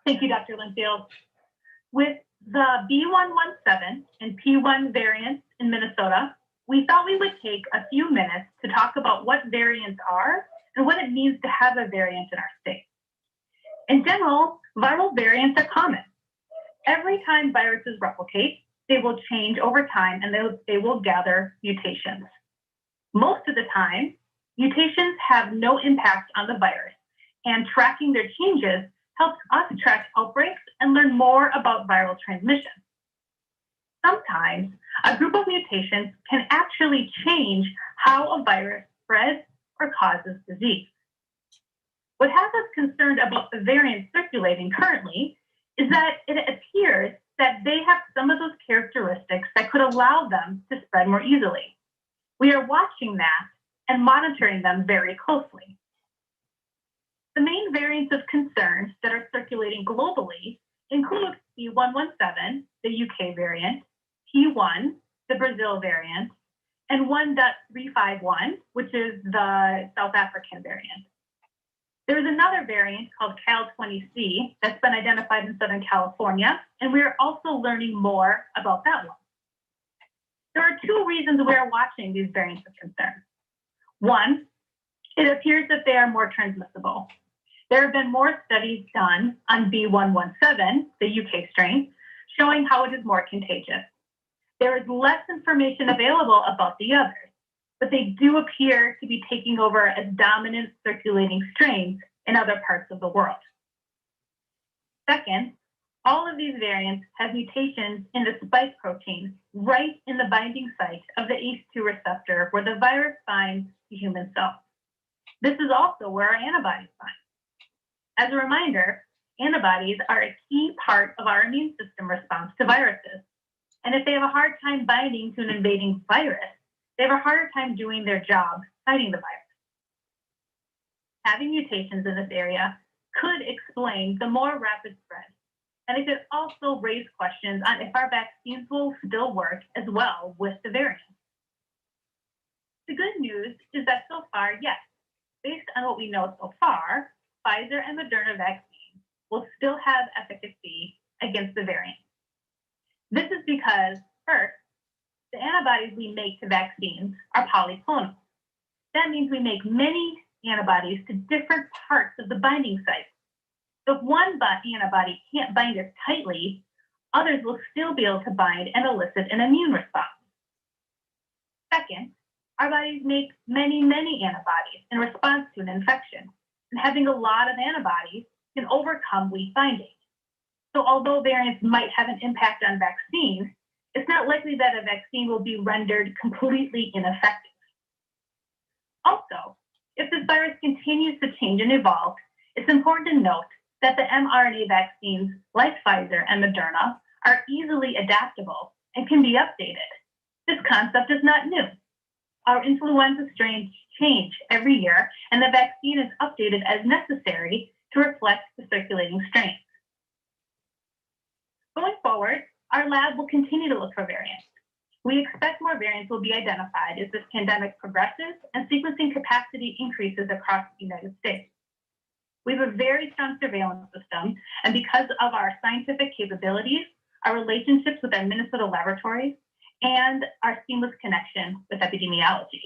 Thank you, Dr. Linfield. With the B117 and P1 variants in Minnesota, we thought we would take a few minutes to talk about what variants are and what it means to have a variant in our state. In general, viral variants are common. Every time viruses replicate, they will change over time and they will gather mutations. Most of the time, mutations have no impact on the virus, and tracking their changes helps us track outbreaks and learn more about viral transmission. Sometimes, a group of mutations can actually change how a virus spreads or causes disease. What has us concerned about the variants circulating currently is that it appears that they have some of those characteristics that could allow them to spread more easily. We are watching that and monitoring them very closely. The main variants of concern that are circulating globally include B117, the UK variant, P1, the Brazil variant, and 1.351, which is the South African variant. There's another variant called Cal20C that's been identified in Southern California, and we're also learning more about that one. There are two reasons we're watching these variants of concern. One, it appears that they are more transmissible. There have been more studies done on B117, the UK strain, showing how it is more contagious. There is less information available about the others, but they do appear to be taking over as dominant circulating strains in other parts of the world. Second, all of these variants have mutations in the spike protein right in the binding site of the ACE2 receptor where the virus binds the human cell. This is also where our antibodies bind. As a reminder, antibodies are a key part of our immune system response to viruses. And if they have a hard time binding to an invading virus, they have a harder time doing their job fighting the virus. Having mutations in this area could explain the more rapid spread, and it could also raise questions on if our vaccines will still work as well with the variant. The good news is that so far, yes, based on what we know so far, Pfizer and Moderna vaccines will still have efficacy against the variant. This is because, first, the antibodies we make to vaccines are polyclonal. That means we make many antibodies to different parts of the binding site. So if one antibody can't bind as tightly, others will still be able to bind and elicit an immune response. Second, our bodies make many antibodies in response to an infection, and having a lot of antibodies can overcome weak binding. So although variants might have an impact on vaccines, it's not likely that a vaccine will be rendered completely ineffective. Also, if this virus continues to change and evolve, it's important to note that the mRNA vaccines like Pfizer and Moderna are easily adaptable and can be updated. This concept is not new. Our influenza strains change every year, and the vaccine is updated as necessary to reflect the circulating strains. Going forward, our lab will continue to look for variants. We expect more variants will be identified as this pandemic progresses and sequencing capacity increases across the United States. We have a very strong surveillance system, and because of our scientific capabilities, our relationships with our Minnesota laboratories, and our seamless connection with epidemiology.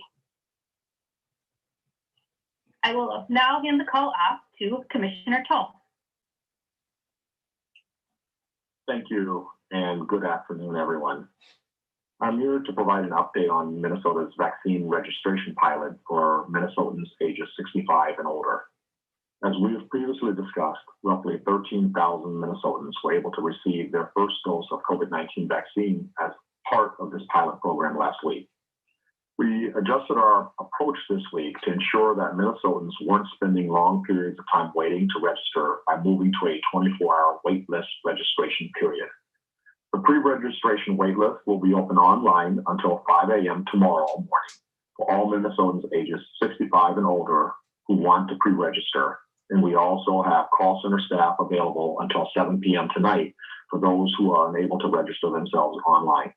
I will now hand the call off to Commissioner Toll. Thank you, and good afternoon, everyone. I'm here to provide an update on Minnesota's vaccine registration pilot for Minnesotans ages 65 and older. As we have previously discussed, roughly 13,000 Minnesotans were able to receive their first dose of COVID-19 vaccine as part of this pilot program last week. We adjusted our approach this week to ensure that Minnesotans weren't spending long periods of time waiting to register by moving to a 24-hour waitlist registration period. The pre-registration waitlist will be open online until 5 a.m. tomorrow morning for all Minnesotans ages 65 and older who want to pre-register. And we also have call center staff available until 7 p.m. tonight for those who are unable to register themselves online.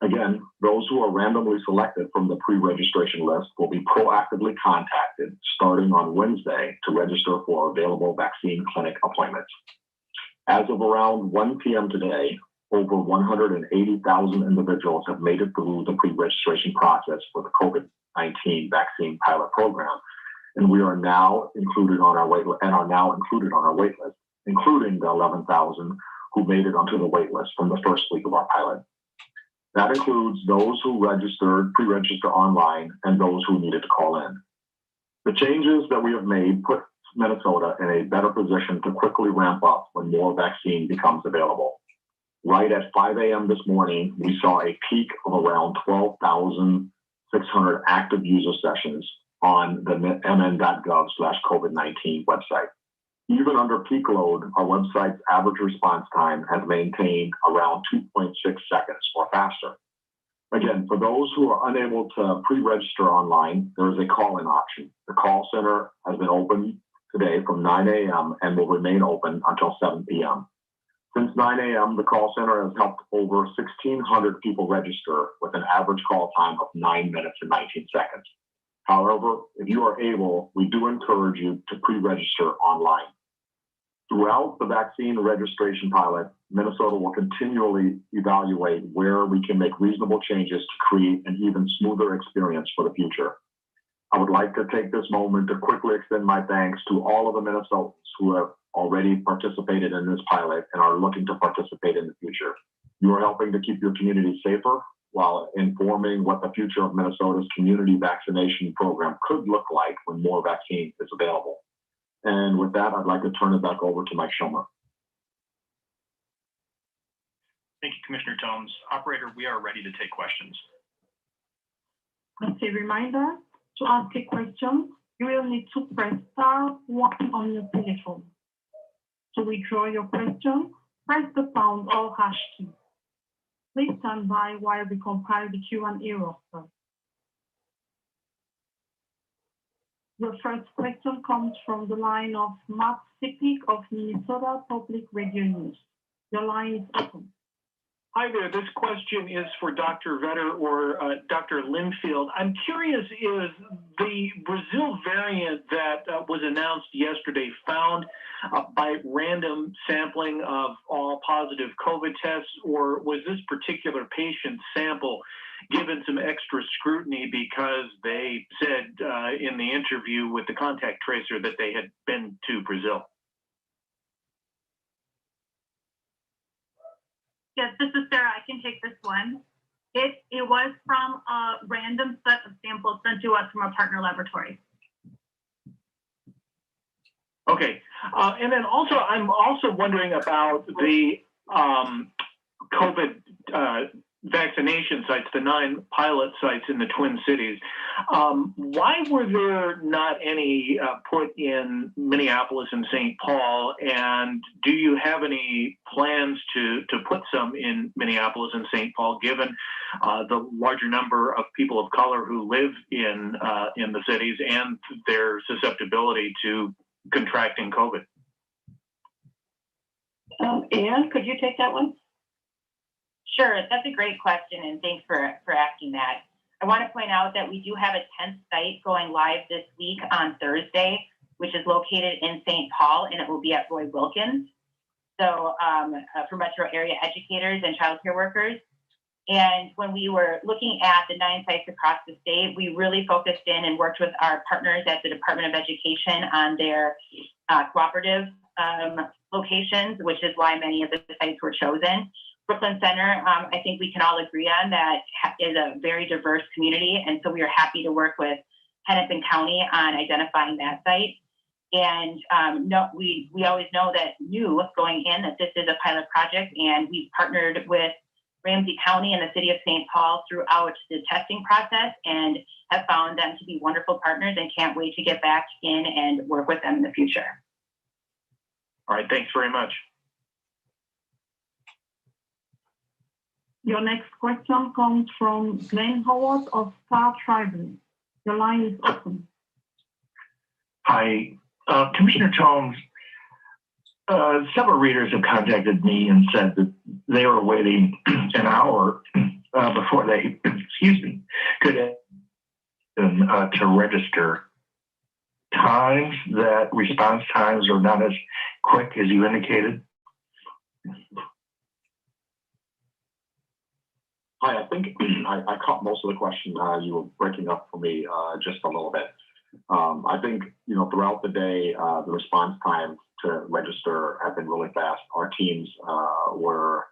Again, those who are randomly selected from the pre-registration list will be proactively contacted starting on Wednesday to register for available vaccine clinic appointments. As of around 1 p.m. today, over 180,000 individuals have made it through the pre-registration process for the COVID-19 vaccine pilot program, and we are now included on our wait list, including the 11,000 who made it onto the wait list from the first week of our pilot. That includes those who pre-registered online and those who needed to call in. The changes that we have made put Minnesota in a better position to quickly ramp up when more vaccine becomes available. Right at 5 a.m. this morning, we saw a peak of around 12,600 active user sessions on the mn.gov/COVID-19 website. Even under peak load, our website's average response time has maintained around 2.6 seconds or faster. Again, for those who are unable to pre-register online, there is a call-in option. The call center has been open today from 9 a.m. and will remain open until 7 p.m. Since 9 a.m., the call center has helped over 1,600 people register with an average call time of 9 minutes and 19 seconds. However, if you are able, we do encourage you to pre-register online. Throughout the vaccine registration pilot, Minnesota will continually evaluate where we can make reasonable changes to create an even smoother experience for the future. I would like to take this moment to quickly extend my thanks to all of the Minnesotans who have already participated in this pilot and are looking to participate in the future. You are helping to keep your community safer while informing what the future of Minnesota's community vaccination program could look like when more vaccine is available. And with that, I'd like to turn it back over to Mike Schomer. Thank you, Commissioner Tomes. Operator, we are ready to take questions. As a reminder, to ask a question, you will need to press *1 on your telephone. To withdraw your question, press the pound or hash key. Please stand by while we compile the Q&A roster. The first question comes from the line of Matt Sipic of Minnesota Public Radio News. Your line is open. Hi there. This question is for Dr. Vetter or Dr. Linfield. I'm curious, is the Brazil variant that was announced yesterday found by random sampling of all positive COVID tests, or was this particular patient sample given some extra scrutiny because they said in the interview with the contact tracer that they had been to Brazil? Yes, this is Sarah. I can take this one. It was from a random set of samples sent to us from a partner laboratory. Okay, and then also I'm also wondering about the COVID vaccination sites, the 9 pilot sites in the Twin Cities. Why were there not any put in Minneapolis and St. Paul? And do you have any plans to put some in Minneapolis and St. Paul, given the larger number of people of color who live in the cities and their susceptibility to contracting COVID? Anne, could you take that one? Sure, that's a great question, and thanks for asking that. I want to point out that we do have a 10th site going live this week on Thursday, which is located in St. Paul, and it will be at Roy Wilkins. So for metro area educators and childcare workers. And when we were looking at the 9 sites across the state, we really focused in and worked with our partners at the Department of Education on their cooperative locations, which is why many of the sites were chosen. Brooklyn Center, I think we can all agree on that is a very diverse community. And so we are happy to work with Hennepin County on identifying that site. And we always know that going in that this is a pilot project, and we've partnered with Ramsey County and the city of St. Paul throughout the testing process and have found them to be wonderful partners and can't wait to get back in and work with them in the future. All right, thanks very much. Your next question comes from Glenn Howard of Star Tribune. Your line is open. Hi, Commissioner Tomes. Several readers have contacted me and said that they were waiting an hour before they, could to register. Response times are not as quick as you indicated. Hi, I think I caught most of the question. You were breaking up for me just a little bit. I think, throughout the day, the response time to register have been really fast. Our teams were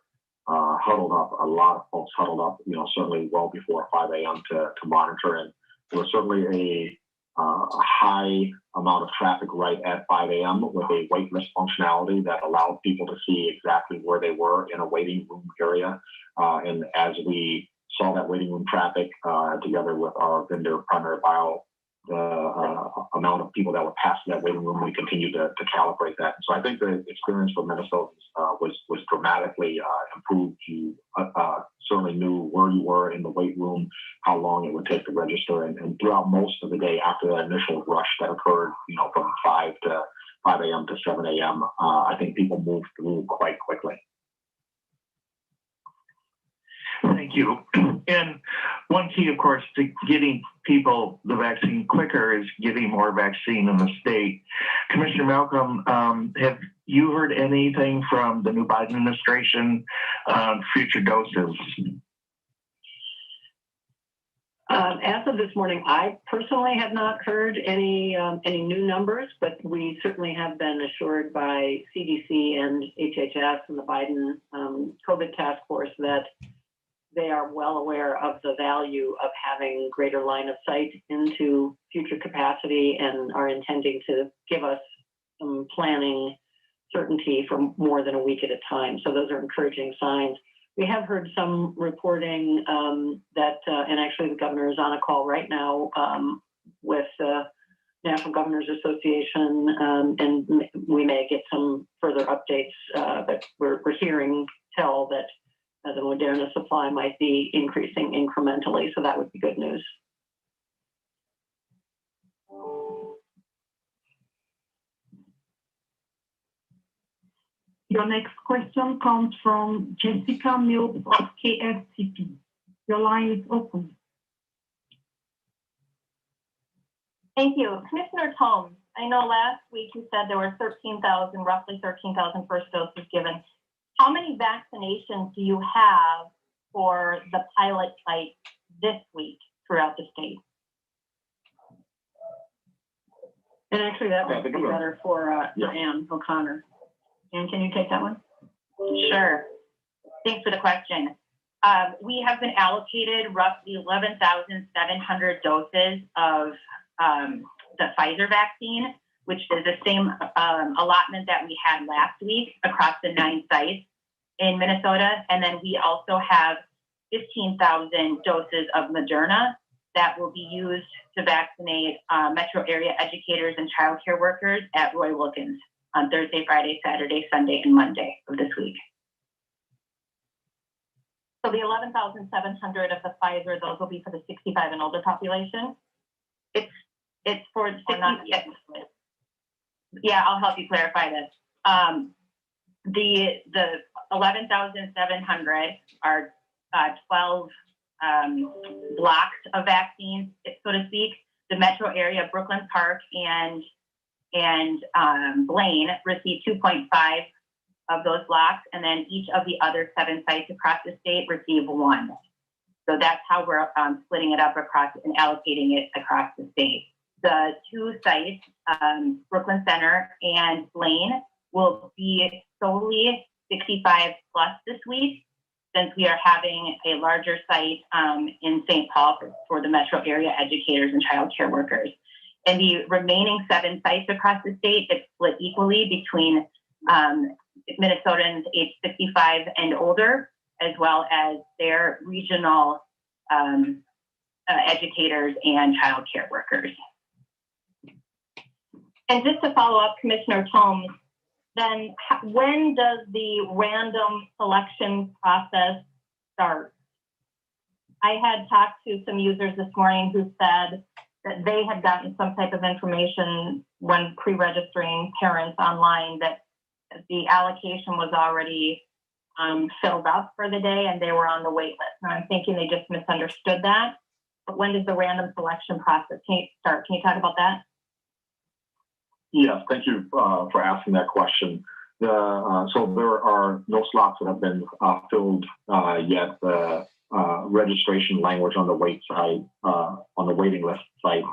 huddled up, a lot of folks huddled up, certainly well before 5 a.m. to monitor. And there was certainly a high amount of traffic right at 5 a.m. with a wait list functionality that allowed people to see exactly where they were in a waiting room area. And as we saw that waiting room traffic together with our vendor, Primary Bio, the amount of people that were passing that waiting room, we continued to calibrate that. So I think the experience for Minnesotans was dramatically improved. You certainly knew where you were in the wait room, how long it would take to register, and throughout most of the day after that initial rush that occurred, from 5 a.m. to 7 a.m., I think people moved through quite quickly. Thank you. And one key, of course, to getting people the vaccine quicker is getting more vaccine in the state. Commissioner Malcolm, have you heard anything from the new Biden administration on future doses? As of this morning, I personally have not heard any new numbers, but we certainly have been assured by CDC and HHS and the Biden COVID task force that they are well aware of the value of having greater line of sight into future capacity and are intending to give us some planning certainty for more than a week at a time. So those are encouraging signs. We have heard some reporting that, and actually the governor is on a call right now with the National Governors Association, and we may get some further updates, but we're hearing tell that the Moderna supply might be increasing incrementally, so that would be good news. Your next question comes from Jessica Mills of KFCP. Your line is open. Thank you. Commissioner Holmes, I know last week you said there were roughly 13,000 first doses given. How many vaccinations do you have for the pilot site this week throughout the state? And actually that would be better for Ann O'Connor. Ann, can you take that one? Sure. Thanks for the question. We have been allocated roughly 11,700 doses of the Pfizer vaccine, which is the same allotment that we had last week across the 9 sites in Minnesota. And then we also have 15,000 doses of Moderna that will be used to vaccinate metro area educators and childcare workers at Roy Wilkins on Thursday, Friday, Saturday, Sunday, and Monday of this week. So the 11,700 of the Pfizer, those will be for the 65 and older population? It's for the yeah, I'll help you clarify this. The 11,700 are 12 blocks of vaccines, so to speak. The metro area, Brooklyn Park and Blaine received 2.5 of those blocks, and then each of the other 7 sites across the state receive 1. So that's how we're splitting it up across and allocating it across the state. The 2 sites, Brooklyn Center and Blaine, will be solely 65 plus this week, since we are having a larger site in St. Paul for the metro area educators and childcare workers. And the remaining 7 sites across the state, it's split equally between Minnesotans age 65 and older, as well as their regional educators and childcare workers. And just to follow up, Commissioner Holmes, then when does the random selection process start? I had talked to some users this morning who said that they had gotten some type of information when pre-registering parents online that the allocation was already filled up for the day and they were on the wait list. And I'm thinking they just misunderstood that. But when does the random selection process start? Can you talk about that? Yes, thank you for asking that question. So there are no slots that have been filled yet. The registration language on the on the waiting list site,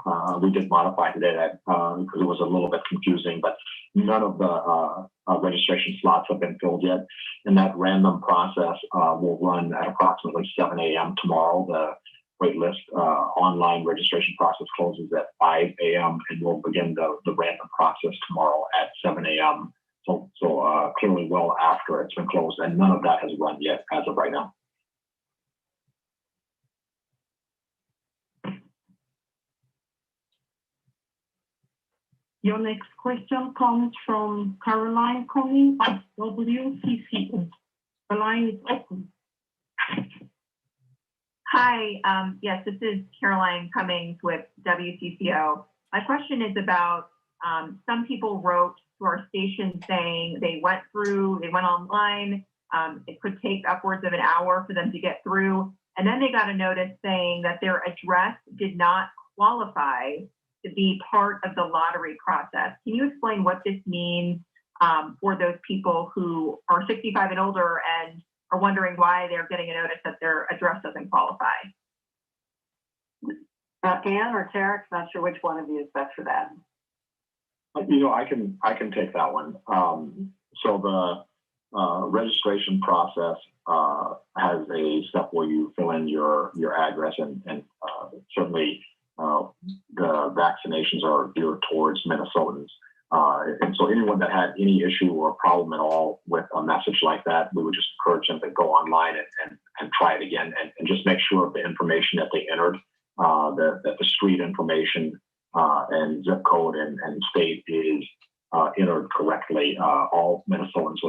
we did modify today because it was a little bit confusing, but none of the registration slots have been filled yet. And that random process will run at approximately 7 a.m. tomorrow. The waitlist online registration process closes at 5 a.m. and we'll begin the random process tomorrow at 7 a.m. So clearly well after it's been closed, and none of that has run yet as of right now. Your next question comes from Caroline Conley at WCCO. The line is open. Hi, yes, this is Caroline Cummings with WCCO. My question is about some people wrote to our station saying they went online. It could take upwards of an hour for them to get through. And then they got a notice saying that their address did not qualify to be part of the lottery process. Can you explain what this means for those people who are 65 and older and are wondering why they're getting a notice that their address doesn't qualify? Ann or Tarek, not sure which one of you is best for that. You know, I can take that one. So the registration process has a step where you fill in your address, and certainly the vaccinations are geared towards Minnesotans. And so anyone that had any issue or problem at all with a message like that, we would just encourage them to go online and try it again, and just make sure the information that they entered, that the street information and zip code and state is entered correctly. All Minnesotans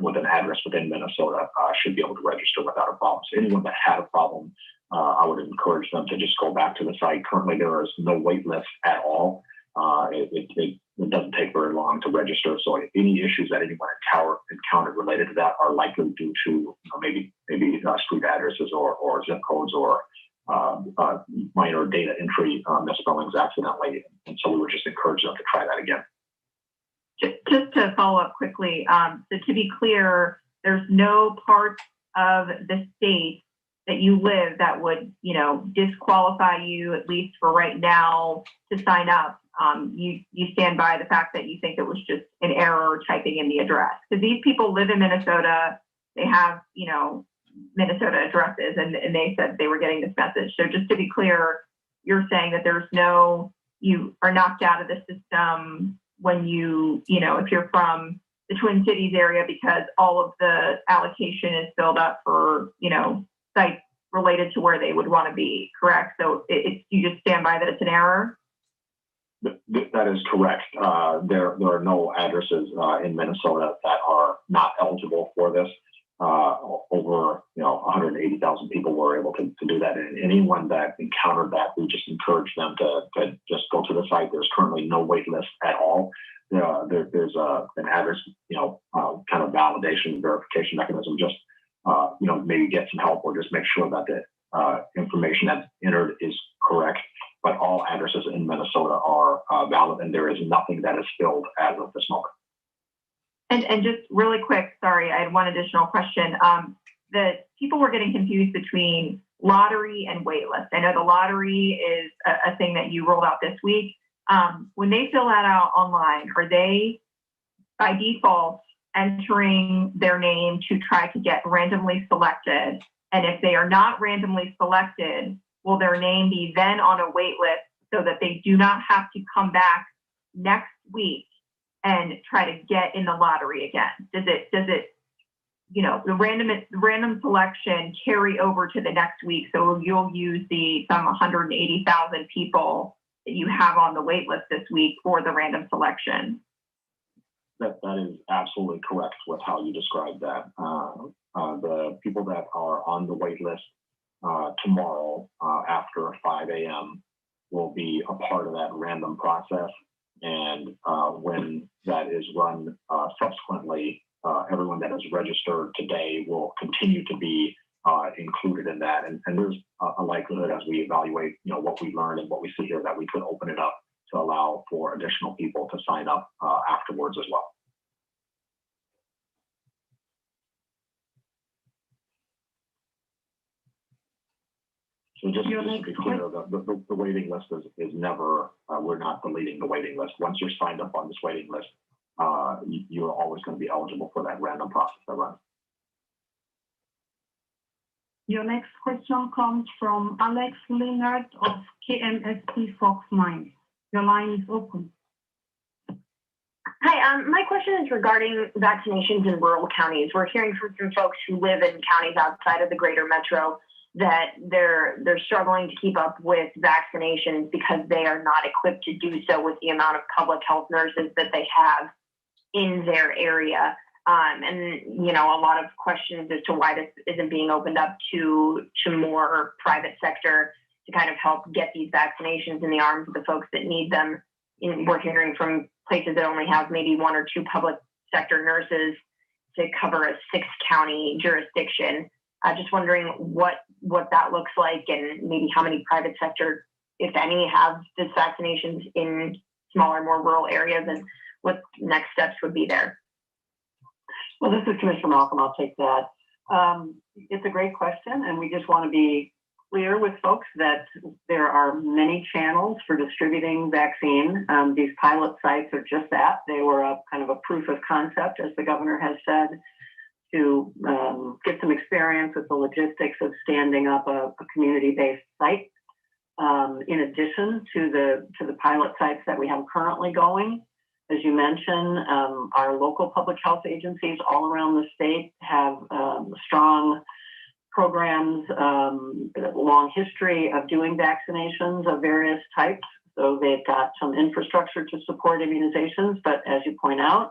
with an address within Minnesota should be able to register without a problem. So anyone that had a problem, I would encourage them to just go back to the site. Currently, there is no wait list at all. It doesn't take very long to register. So any issues that anyone encountered related to that are likely due to maybe street addresses or zip codes or minor data entry misspellings accidentally. And so we would just encourage them to try that again. Just to follow up quickly, so to be clear, there's no part of the state that you live that would, disqualify you, at least for right now, to sign up. You stand by the fact that you think it was just an error typing in the address. Because these people live in Minnesota, they have, Minnesota addresses, and they said they were getting this message. So just to be clear, you're saying that you are knocked out of the system when if you're from the Twin Cities area, because all of the allocation is filled up for, sites related to where they would want to be, correct? So you just stand by that it's an error? That is correct. There are no addresses in Minnesota that are not eligible for this. Over 180,000 people were able to do that, and anyone that encountered that, we just encourage them to just go to the site. There's currently no wait list at all. There's an address kind of validation verification mechanism. Just maybe get some help or just make sure that the information that's entered is correct. But all addresses in Minnesota are valid, and there is nothing that is filled as of this moment. And just really quick, sorry, I had one additional question. The people were getting confused between lottery and waitlist. I know the lottery is a thing that you rolled out this week. When they fill that out online, are they by default entering their name to try to get randomly selected? And if they are not randomly selected, will their name be then on a wait list so that they do not have to come back next week and try to get in the lottery again? Does it the random selection carry over to the next week? So you'll use some 180,000 people that you have on the wait list this week for the random selection. That is absolutely correct with how you described that. The people that are on the wait list tomorrow after 5 a.m. will be a part of that random process. And when that is run subsequently, everyone that is registered today will continue to be included in that. And there's a likelihood, as we evaluate what we learned and what we see here, that we could open it up to allow for additional people to sign up afterwards as well. So just to be clear, the waiting list is never, we're not deleting the waiting list. Once you're signed up on this waiting list, you're always going to be eligible for that random process that runs. Your next question comes from Alex Leonard of KMSP Fox Mines. Your line is open. Hi, my question is regarding vaccinations in rural counties. We're hearing from some folks who live in counties outside of the greater metro that they're struggling to keep up with vaccinations because they are not equipped to do so with the amount of public health nurses that they have in their area. And, you know, a lot of questions as to why this isn't being opened up to more private sector to kind of help get these vaccinations in the arms of the folks that need them. We're hearing from places that only have maybe 1 or 2 public sector nurses to cover a 6-county jurisdiction. Just wondering what that looks like and maybe how many private sector, if any, have this vaccinations in smaller, more rural areas, and what next steps would be there. Well, this is Commissioner Malcolm. I'll take that. It's a great question, and we just want to be clear with folks that there are many channels for distributing vaccine. These pilot sites are just that. They were a kind of a proof of concept, as the governor has said, to get some experience with the logistics of standing up a community-based site. In addition to the pilot sites that we have currently going, as you mentioned, our local public health agencies all around the state have strong programs, long history of doing vaccinations of various types. So they've got some infrastructure to support immunizations, but as you point out,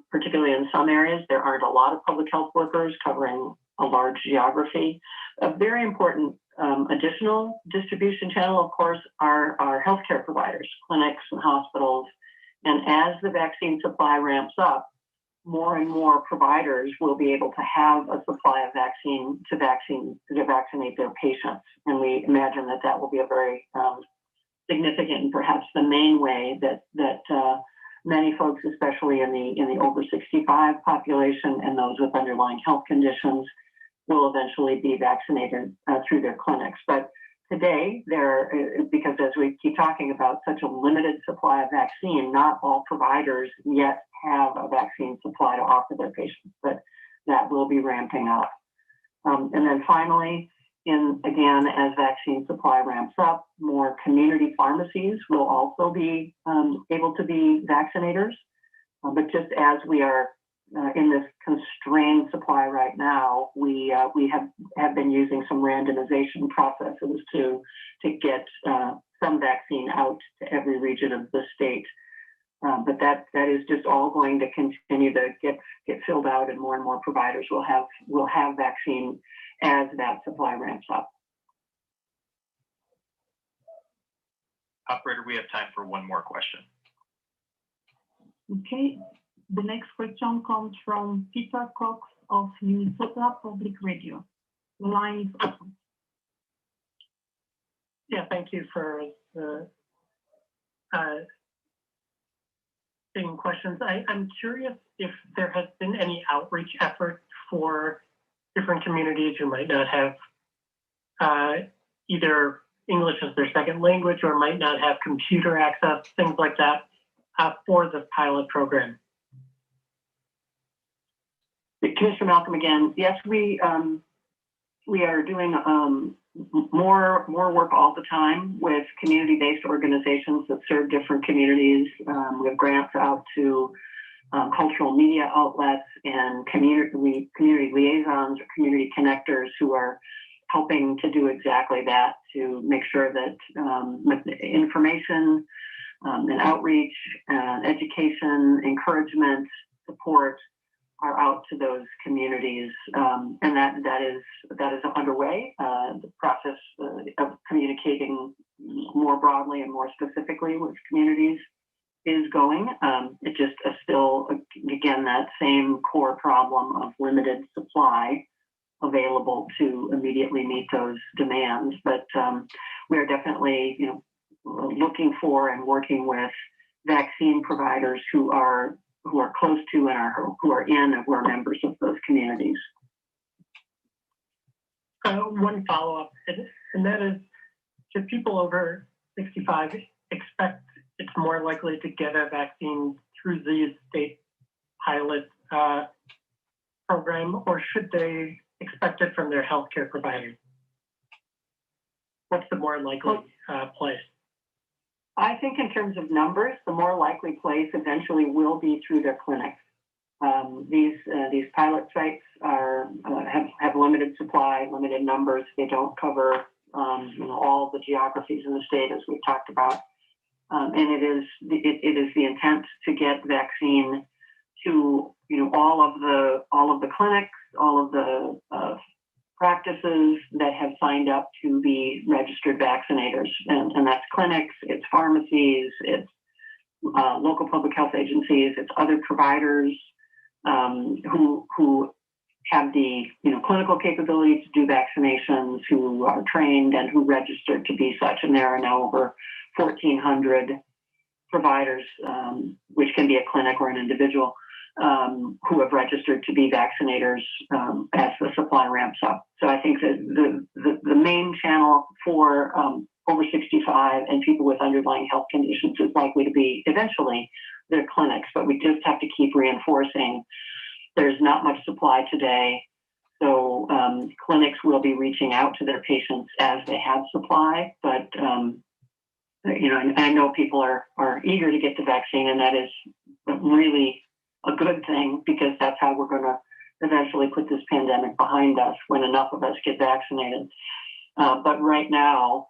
particularly in some areas, there aren't a lot of public health workers covering a large geography. A very important additional distribution channel, of course, are our healthcare providers, clinics and hospitals. And as the vaccine supply ramps up, more and more providers will be able to have a supply of vaccine to vaccinate their patients. And we imagine that will be a very significant and perhaps the main way that many folks, especially in the over 65 population and those with underlying health conditions, will eventually be vaccinated through their clinics. But today, because as we keep talking about such a limited supply of vaccine, not all providers yet have a vaccine supply to offer their patients, but that will be ramping up. And then finally, again, as vaccine supply ramps up, more community pharmacies will also be able to be vaccinators. But just as we are in this constrained supply right now, we have been using some randomization processes to get some vaccine out to every region of the state. But that is just all going to continue to get filled out, and more providers will have vaccine as that supply ramps up. Operator, we have time for one more question. Okay. The next question comes from Peter Cox of Minnesota Public Radio. The line is open. Yeah, thank you for the taking questions. I'm curious if there has been any outreach effort for different communities who might not have either English as their second language or might not have computer access, things like that, for the pilot program. Commissioner Malcolm again. Yes, we are doing more work all the time with community-based organizations that serve different communities. We have grants out to cultural media outlets and community liaisons or community connectors who are helping to do exactly that, to make sure that with information and outreach, education, encouragement, support are out to those communities, and that is underway. The process of communicating more broadly and more specifically with communities is going. It just is still, again, that same core problem of limited supply available to immediately meet those demands. But we are definitely, looking for and working with vaccine providers who are close to and who are members of those communities. One follow-up. and that is, should people over 65 expect it's more likely to get a vaccine through the state pilot program, or should they expect it from their healthcare provider? What's the more likely place? I think in terms of numbers, the more likely place eventually will be through their clinics. These pilot sites have limited supply, limited numbers. They don't cover all the geographies in the state, as we've talked about. And it is the intent to get vaccine to all of the clinics, all of the practices that have signed up to be registered vaccinators, and that's clinics, it's pharmacies, it's local public health agencies, it's other providers who have the clinical capability to do vaccinations, who are trained and who registered to be such. And there are now over 1,400 providers, which can be a clinic or an individual, who have registered to be vaccinators as the supply ramps up. So I think that the main channel for over 65 and people with underlying health conditions is likely to be eventually their clinics, but we just have to keep reinforcing there's not much supply today. So clinics will be reaching out to their patients as they have supply, but I know people are eager to get the vaccine, and that is really a good thing, because that's how we're going to eventually put this pandemic behind us, when enough of us get vaccinated. But right now,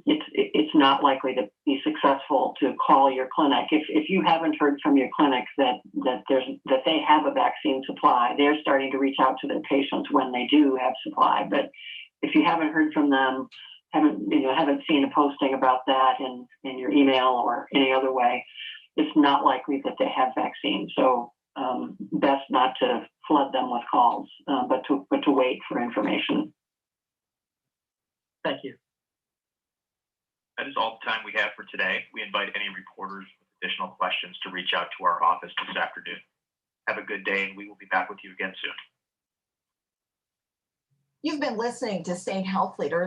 it's not likely to be successful to call your clinic. If you haven't heard from your clinic that they have a vaccine supply, they're starting to reach out to their patients when they do have supply. But if you haven't heard from them, haven't seen a posting about that in your email or any other way, it's not likely that they have vaccine. So best not to flood them with calls, but to wait for information. Thank you. That is all the time we have for today. We invite any reporters with additional questions to reach out to our office this afternoon. Have a good day, and we will be back with you again soon. You've been listening to State Health Leaders